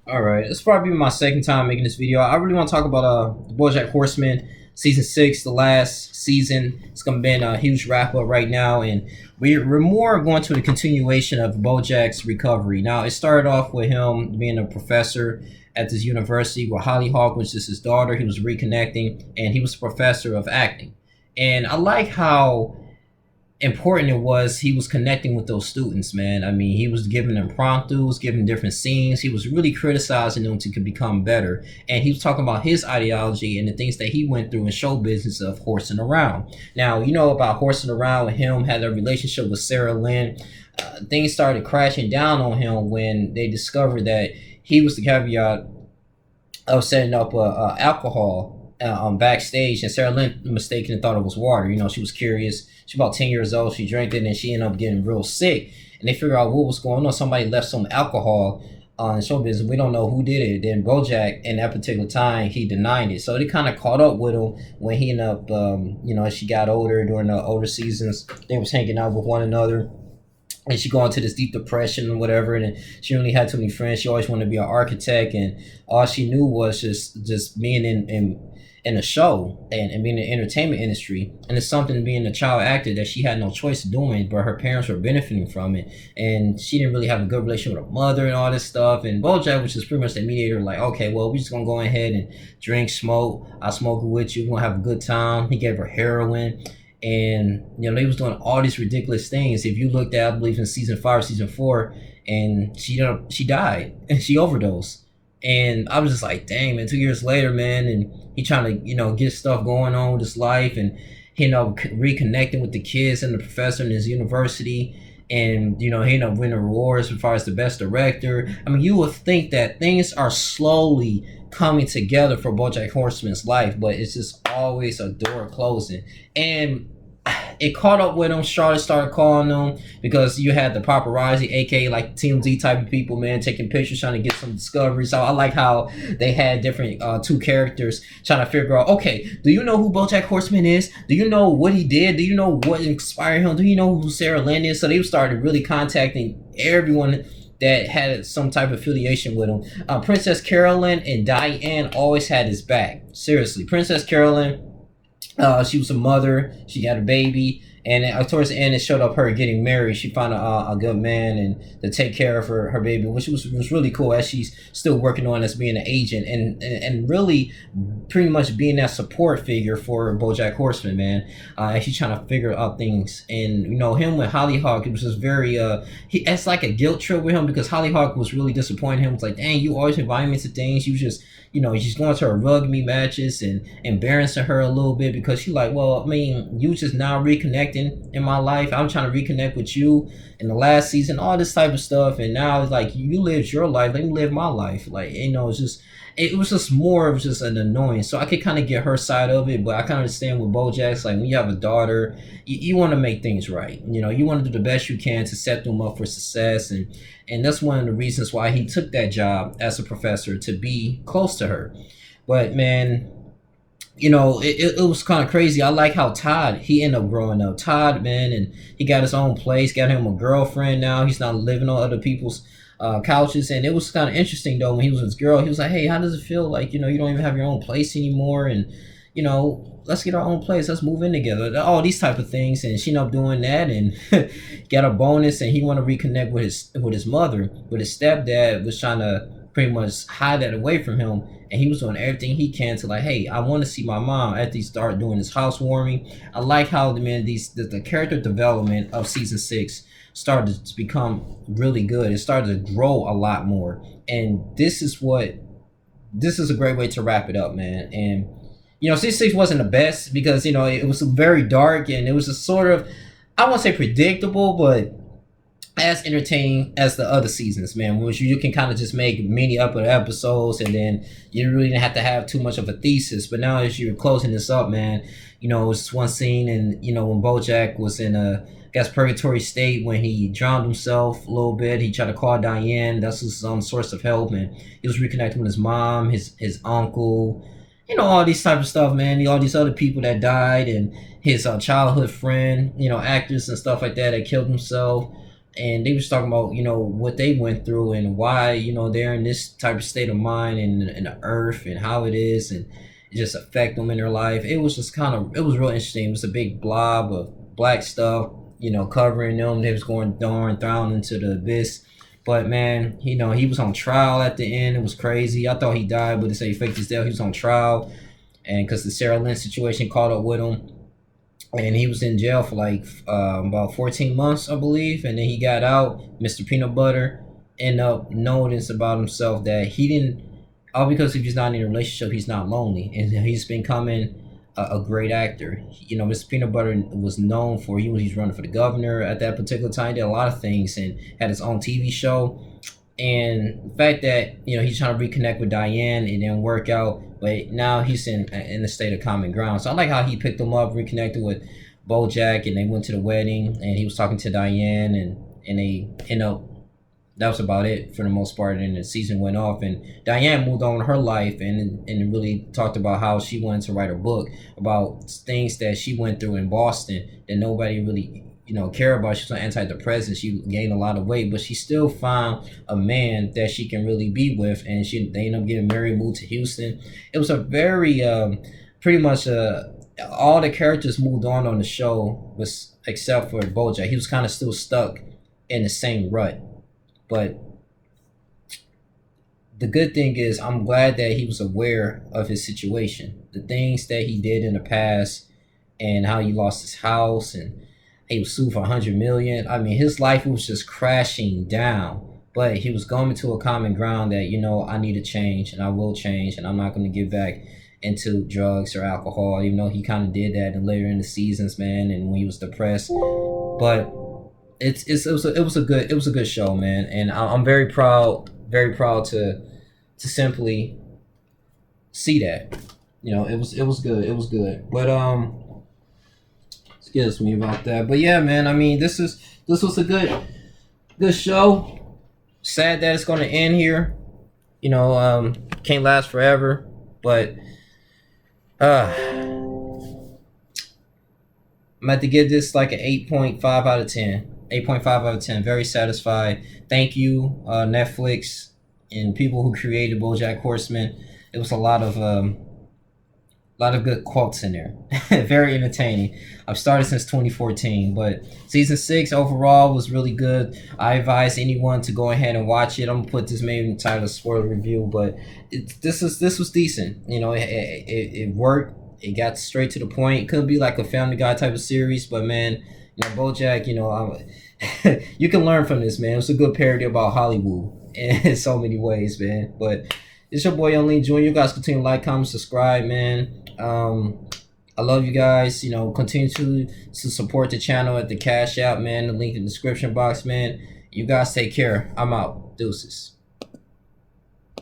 All right, it's probably my second time making this video. I really want to talk about Bojack Horseman season six, the last season. It's gonna be a huge wrap up right now, and we're more going to the continuation of Bojack's recovery. Now, it started off with him being a professor at this university where Hollyhock, which is his daughter, he was reconnecting, and he was a professor of acting. And I like how important it was he was connecting with those students, man. I mean, he was giving them promptus, giving different scenes. He was really criticizing them to become better. And he was talking about his ideology and the things that he went through in show business of horsing around. Now, you know about horsing around with him, had a relationship with Sarah Lynn. Things started crashing down on him when they discovered that he was the caveat of setting up alcohol backstage, and Sarah Lynn mistakenly thought it was water. You know, she was curious. She's about 10 years old. She drank it, and she ended up getting real sick. And they figure out what was going on. Somebody left some alcohol on show business. We don't know who did it. Then Bojack, in that particular time, he denied it. So they kind of caught up with him when he ended up, as she got older during the older seasons. They was hanging out with one another, and she go into this deep depression and whatever, and she really had too many friends. She always wanted to be an architect, and all she knew was just being in a show and being in the entertainment industry. And it's something being a child actor that she had no choice of doing, but her parents were benefiting from it, and she didn't really have a good relationship with her mother and all this stuff. And Bojack, which is pretty much the mediator, like, okay, well, we're just gonna go ahead and drink, smoke. I'll smoke with you. We're gonna have a good time. He gave her heroin, and they was doing all these ridiculous things. If you looked at, I believe, in season 5 or season 4, and she died and she overdosed. And I was just like, dang, man, 2 years later, man, and he trying to get stuff going on with his life, and reconnecting with the kids and the professor in his university. And he ended up winning awards as far as the best director. I mean, you would think that things are slowly coming together for Bojack Horseman's life, but it's just always a door closing. And it caught up with him. Charlotte started calling him because you had the paparazzi, aka like TMZ type of people, man, taking pictures, trying to get some discovery. So I like how they had different two characters trying to figure out, okay, do you know who Bojack Horseman is? Do you know what he did? Do you know what inspired him? Do you know who Sarah Lynn is? So they started really contacting everyone that had some type of affiliation with him. Princess Carolyn and Diane always had his back. Seriously, Princess Carolyn, she was a mother. She had a baby, and towards the end, it showed up her getting married. She found a good man and to take care of her baby, which was really cool. As she's still working on as being an agent, and really pretty much being that support figure for BoJack Horseman, man. And she's trying to figure out things, and him with Hollyhock, it was just very it's like a guilt trip with him because Hollyhock was really disappointed. Him, was like, dang, you always invite me to things. You just she's going to her rugby matches and embarrassing her a little bit because she's like, well, I mean, you just now reconnecting in my life. I'm trying to reconnect with you in the last season, all this type of stuff. And now it's like, you lived your life, let me live my life. Like, it's just, it was just more of just an annoyance. So I could kind of get her side of it, but I kind of understand with Bojack's, like when you have a daughter, you want to make things right. You want to do the best you can to set them up for success. And that's one of the reasons why he took that job as a professor, to be close to her. But man, it was kind of crazy. I like how Todd, he ended up growing up. Todd, man, and he got his own place, got him a girlfriend now. He's not living on other people's couches. And it was kind of interesting, though, when he was with his girl, he was like, hey, how does it feel like, you don't even have your own place anymore? And, let's get our own place. Let's move in together. All these type of things. And she ended up doing that and got a bonus. And he wanted to reconnect with his mother. But his stepdad was trying to pretty much hide that away from him, and he was doing everything he can to, like, hey, I want to see my mom. After he started doing his housewarming, I like how the character development of season 6 started to become really good. It started to grow a lot more, and this is a great way to wrap it up, man. And season 6 wasn't the best because it was very dark, and it was a sort of, I won't say predictable, but as entertaining as the other seasons, man, which you can kind of just make mini episodes, and then you really didn't have to have too much of a thesis. But now, as you're closing this up, man, it's one scene, and when Bojack was in a, I guess, purgatory state when he drowned himself a little bit. He tried to call Diane. That's his source of help, and he was reconnecting with his mom, his uncle, all these type of stuff, man. All these other people that died, and his childhood friend, actors and stuff like that killed himself. and they was talking about, you know, what they went through and why, you know, they're in this type of state of mind in the earth and how it is, and it just affect them in their life. It was just kind of, it was real interesting. It was a big blob of black stuff, you know, covering them. They was going thrown into the abyss. But man, you know, he was on trial at the end. It was crazy. I thought he died, but they say he faked his death. He was on trial, and because the Sarah Lynn situation caught up with him, and he was in jail for like about 14 months, I believe. And then he got out. Mr. Peanut Butter ended up noticed about himself that he didn't, all because if he's not in a relationship, he's not lonely, and he's becoming a great actor. You know, Mr. Peanut Butter was known for, he's running for the governor at that particular time. He did a lot of things and had his own TV show. And the fact that, you know, he's trying to reconnect with Diane, it didn't work out, but now he's in the state of common ground. So I like how he picked them up, reconnected with Bojack, and they went to the wedding, and he was talking to Diane, and they end up, that was about it for the most part. And the season went off, and Diane moved on with her life, and really talked about how she wanted to write a book about things that she went through in Boston that nobody really, you know, care about. She's on antidepressants. She gained a lot of weight, but she still found a man that she can really be with, and they ended up getting married, moved to Houston. It was a very pretty much all the characters moved on the show, was except for Bojack. He was kind of still stuck in the same rut. But the good thing is, I'm glad that he was aware of his situation, the things that he did in the past, and how he lost his house, and he was sued for 100 million. I mean, his life was just crashing down, but he was going to a common ground that, you know, I need to change, and I will change, and I'm not going to get back into drugs or alcohol, even though he kind of did that and later in the seasons, man, and when he was depressed. But it was a good show, man, and I'm very proud to simply see that. You know, it was good. But excuse me about that. But yeah, man, I mean, this was a good show. Sad that it's gonna end here. You know, can't last forever, but I'm about to give this like an 8.5 out of 10. 8.5 out of 10. Very satisfied. Thank you, Netflix and people who created BoJack Horseman. It was a lot of good quotes in there. Very entertaining. I've started since 2014, but season 6 overall was really good. I advise anyone to go ahead and watch it. I'm gonna put this maybe in the title of spoiler review, but this was decent. You know, it worked. It got straight to the point. It could be like a Family Guy type of series, but man, you know, BoJack, you know, you can learn from this, man. It's a good parody about Hollywood in so many ways, man. But it's your boy Lynn Jr. You guys continue to like, comment, subscribe, man. I love you guys. You know, continue to support the channel at the Cash App, man. The link in the description box, man. You guys take care. I'm out. Deuces.